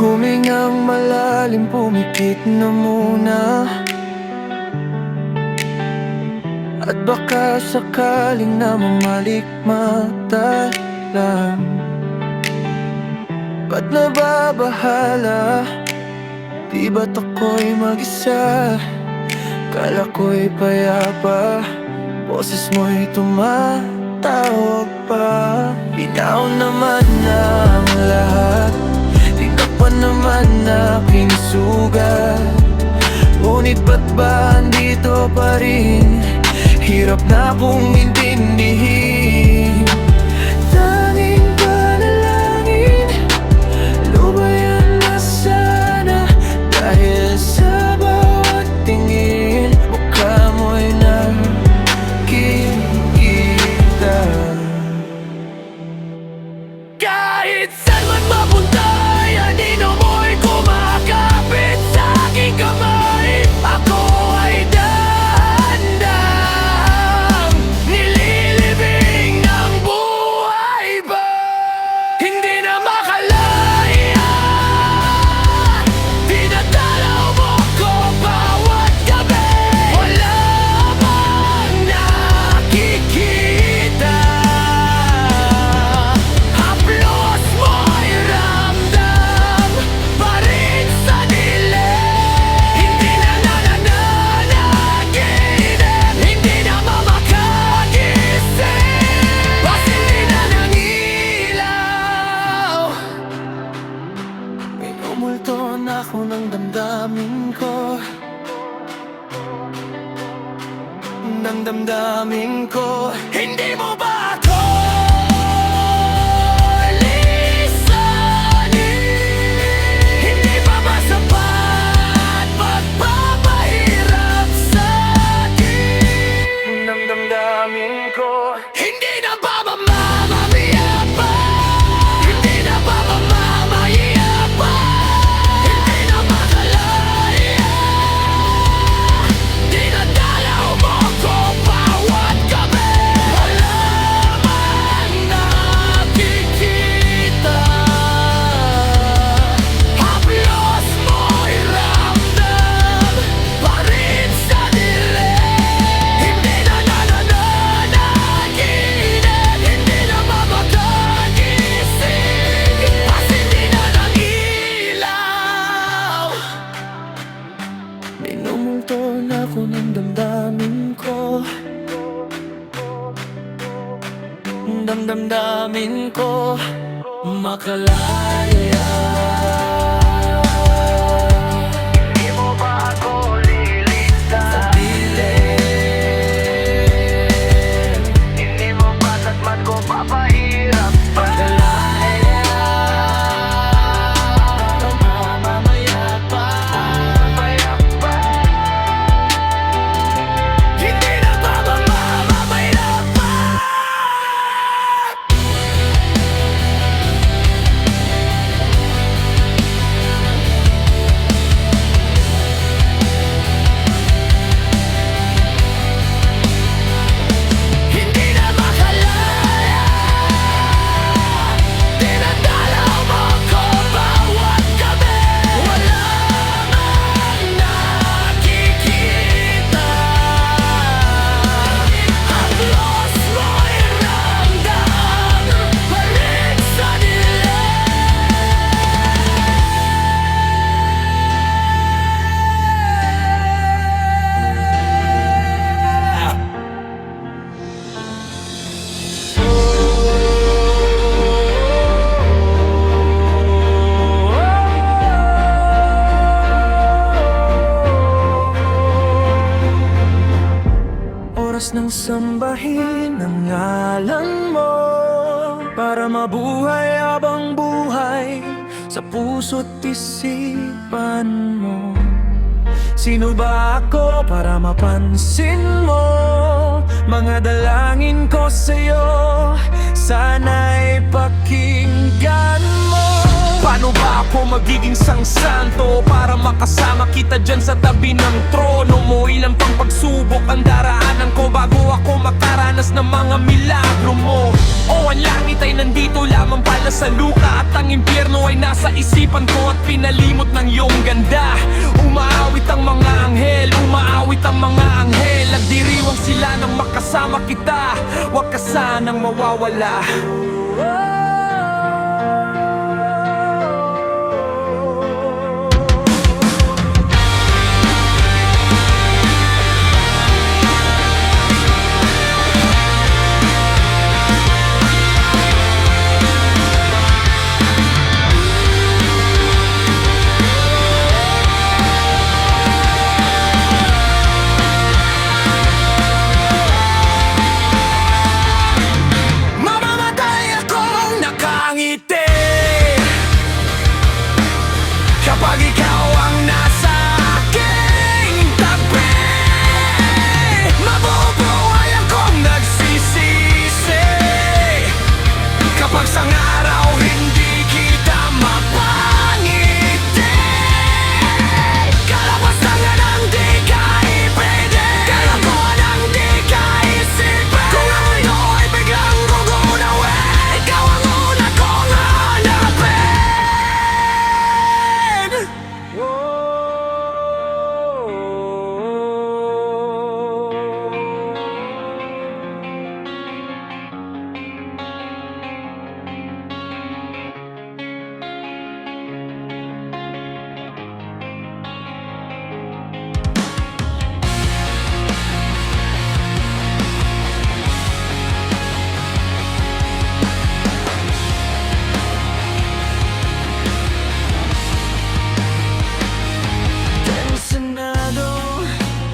Humingang malalim, pumikit na muna. At baka sakaling na mamalikmata lang. Ba't nababahala? Di ba't ako'y mag-isa? Kala ko'y payapa, boses mo'y tumatawag pa. Binaw naman ang lahat, di ka pa naman aking sugat. Ngunit ba't ba andito pa rin? Hirap na kong intindihin. Tanging panalangin, lubayan na sana. Dahil sa bawat tingin, mukha mo'y nakikita. Kahit saan man mapunta, anino mo'y kumakapit sa aking kamay. Ako ay dahan-dahang nililibing ng buhay ba? Hindi na makalaya, dinadalaw mo ko bawat gabi. Wala bang nakikita? Haplos mo'y ramdam pa rin sa dilim. Hindi na nananaginip, hindi na mamakagising. Pasindi na ng ilaw. Minumulto na ako ng damdamin ko, ng damdamin ko. Hindi mo ba ako lisanin? Hindi pa ba sapat pagpapahirap sa'kin? Ng damdamin ko. Hindi na ba mamamayapan? Hindi na ba mamamayapan? Hindi na makalaya, dinadalaw mo ko bawat gabi. Wala man nakikita. Haplos mo'y ramdam pa rin sa dilim. Hindi na nananaginip, hindi na mamakagising. Pasindi na ng ilaw. Minumulto na ako ng damdamin ko, ng damdamin ko. Makalaya. Hindi mo ba ako lilisan sa dilim? Hindi mo ba tatmat ko papahirap pa? Mamaya pa. Hindi na ba mamamayapan? Hindi na makalaya, dinadalaw mo ko bawat gabi. Wala mang nakikita. Haplos mo'y ramdam pa rin sa oras ng sambahin ang ngalan mo, para mabuhay habang buhay sa puso't isipan mo. Sino ba ako para mapansin mo? Mga dalangin ko sa'yo, sana'y pakinggan mo. Paano ba ako magiging santo para makasama kita dyan sa tabi ng trono mo? Ilang pang pagsubok ang daraanan ko bago ako makaranas ng mga milagro mo. O ang langit ay nandito lamang pala sa luka, at ang impyerno ay nasa isipan ko at pinalimot ng iyong ganda. Umaawit ang mga anghel, umaawit ang mga anghel, nagdiriwang sila nang makasama kita. Huwag ka sanang mawawala. Kapag ikaw ang nasa aking tabi, mabubuhay akong nagsisisi. Kapag sa araw hindi kita mapangiti, kalapastangan ang di ka ipwede, kalabuan ang di ka isipin. Kung ang mundo ay biglang gugunawin, ikaw ang una kong hanapin.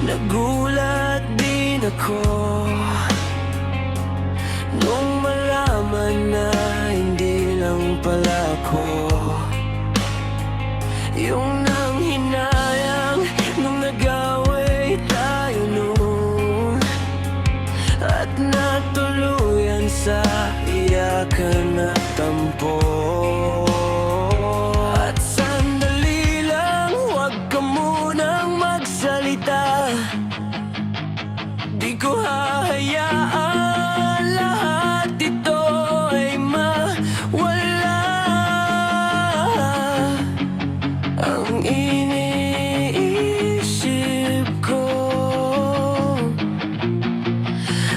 Nagulat din ako nung malaman na hindi lang pala ako yung nanghinayang nung nag-away tayo noon, at natuluyan sa iyakan at tampo. At sandali lang, huwag ka munang magsalita, di ko hahayaan lahat ito ay mawala. Ang iniisip ko,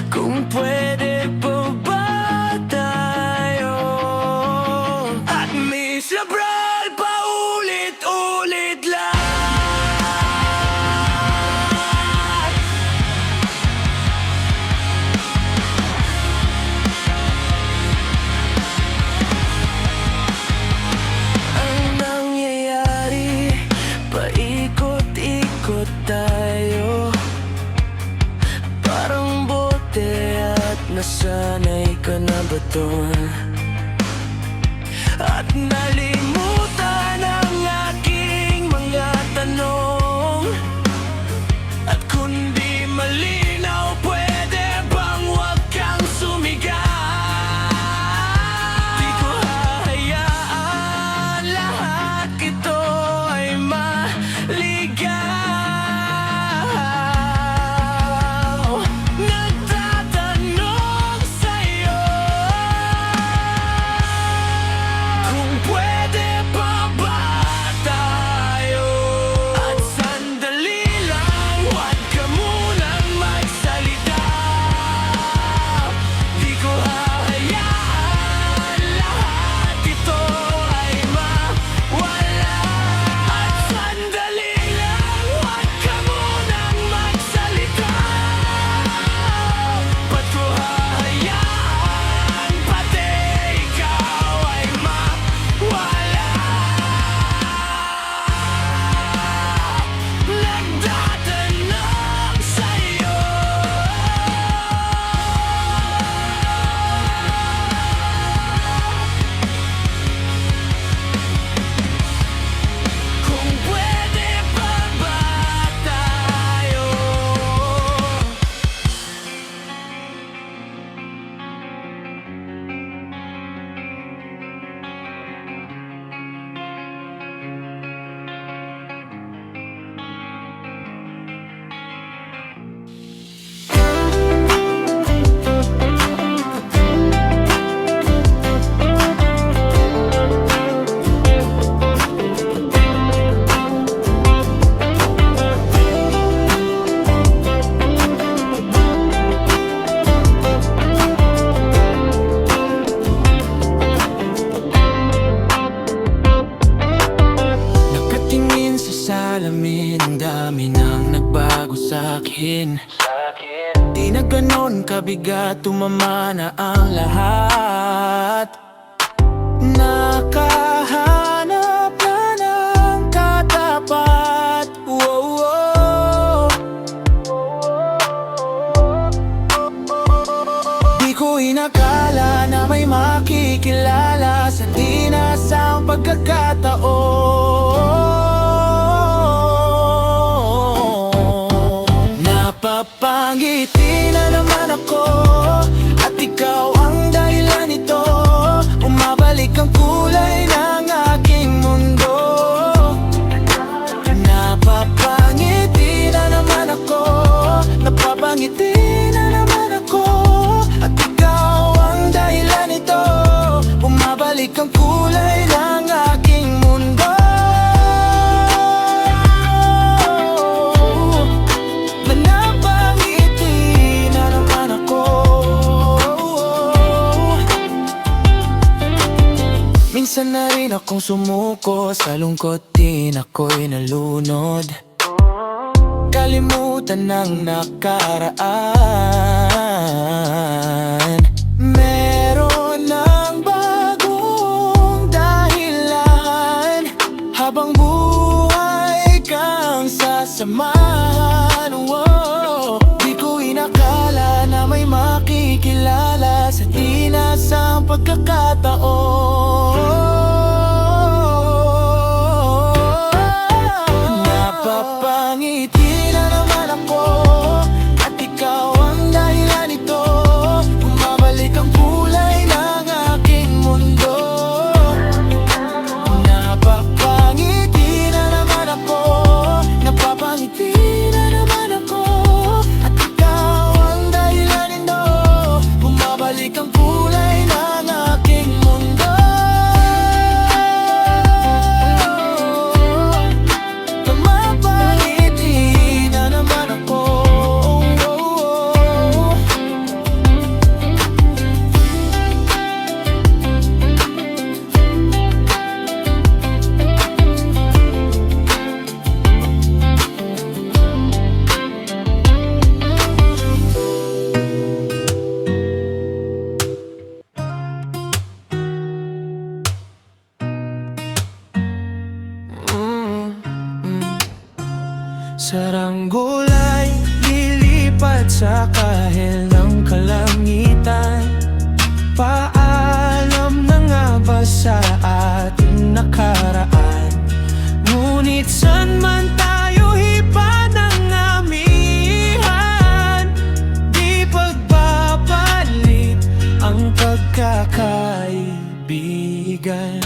kung pwede pa ba tayo at miserable paulit-ulit lang. salamin, ang dami nang nagbago sa'kin. Di na ganon kabigat, tumama na ang lahat. Nakahanap na ng katapat. Di ko inakala na may makikilala sa di nasang pagkakataon. Napapangiti na naman ako, at ikaw ang dahilan nito. Umabalik ang kulay ng aking mundo. Napapangiti na naman ako, napapangiti na naman ako, at ikaw ang dahilan nito. Bumabalik ang kulay ng aking mundo. Napangiti na naman ako. Minsan na rin akong sumuko sa lungkot, din ako'y nalunod. Kalimutan ng nakaraan. Meron ng bagong dahilan, habang buhay kang sasamahan. Di ko inakala na may makikilala sa di nasang pagkakataon. Napapangiti na naman ako, at ikaw ang dahilan nito. Bumabalik ang kulay ng aking mundo. Napapangiti na naman ako, napapangiti na naman ako, at ikaw ang dahilan nito. Bumabalik ang kulay ng aking mundo. Napapangiti na naman ako. Saranggolay lilipat sa kahel ng kalangitan. Paalam na nga ba sa ating nakaraan? Ngunit saan man tayo hipa ng amihan, di pagbabalit ang pagkakaibigan.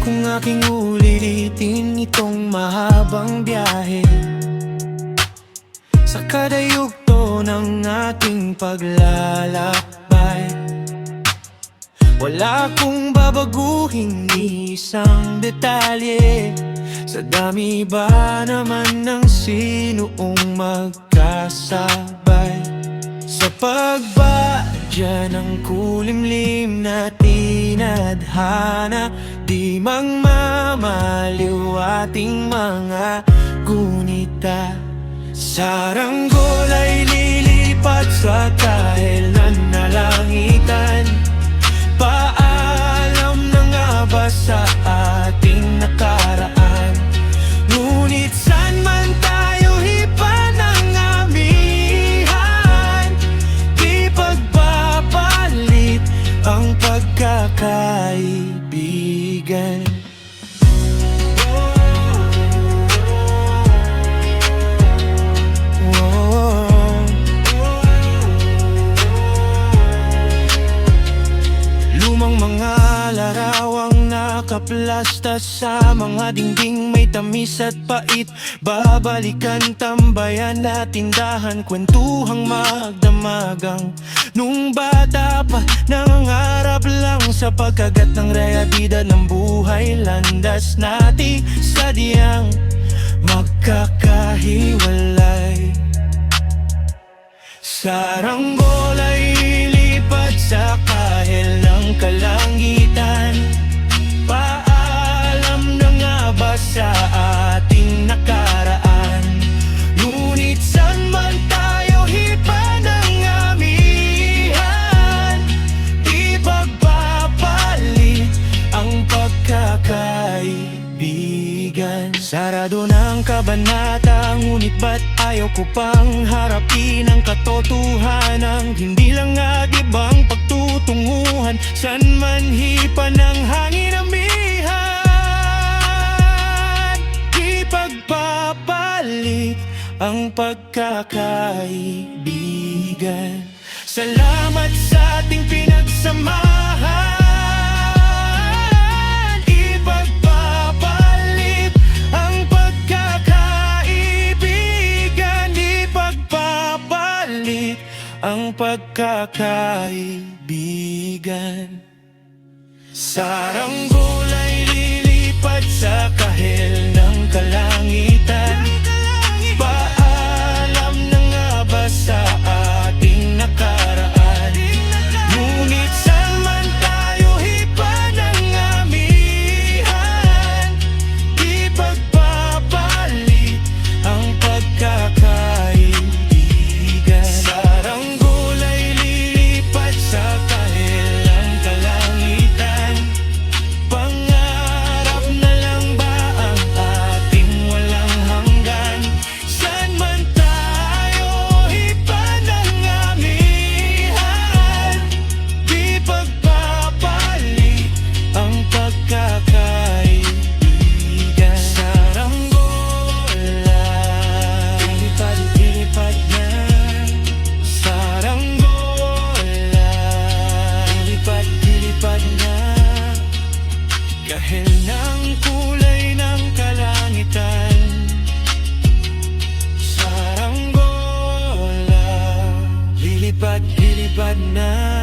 Kung aking ulitin itong mahabang biyahe, sa kada yugto ng ating paglalakbay, wala akong babaguhin ni isang detalye. Sa dami ba naman ng sinuong magkasabay, sa pagbadya ng kulimlim na tinadhana, di magmamaliw ating mga gunita. Saranggol ay lilipat sa kahel ng nalangitan. Paalam na nga ba sa ating nakaraan? Ngunit saan man tayo hipa ng amihan, di pagbabalit ang pagkakaibigan. Lumang mga larawang nakaplastas sa mga dingding may tamis at pait. Babalikan, tambayan at tindahan, kwentuhang magdamagang nung bata pa. Nangangarap lang sa pagkagat ng realidad ng buhay. Landas natin sa diyang magkakahiwalay. Saranggola ay lilipat sa kahil ng kalangitan. Paalam na nga ba sa ating nakaraan? Ngunit saan man tayo hipa ng amihan, di pagpapalit ang pagkakaibigan. Sarado ng kabanata, ngunit ba't ayaw ko pang harapin ang katotohanan? Hindi lang nga ibang pagtutunguhan, saan man hipa ng hangin amihan, di pagpapalit ang pagkakaibigan. Salamat sa ating pinagsamahan, ipagpapalit ang pagkakaibigan, ipagpapalit ang pagkakaibigan. Saranggola'y lilipat sa kahil ng kalangitan. Paalam na nga ba sa ating nakaraan? Ngunit saan man tayo hipa ng amihan, di pagpapalit ang pagkakaibigan. Saranggola'y lilipat sa kahil ng kalangitan. Pangarap na lang ba ang ating walang hanggan? Saan man tayo hipa ng amihan, di pagpapalit ang pagkakaibigan. Saranggola, lilipad na. Saranggola, lilipad na. Kahil ng kulay ng kalangitan. Saranggola, lilipad na.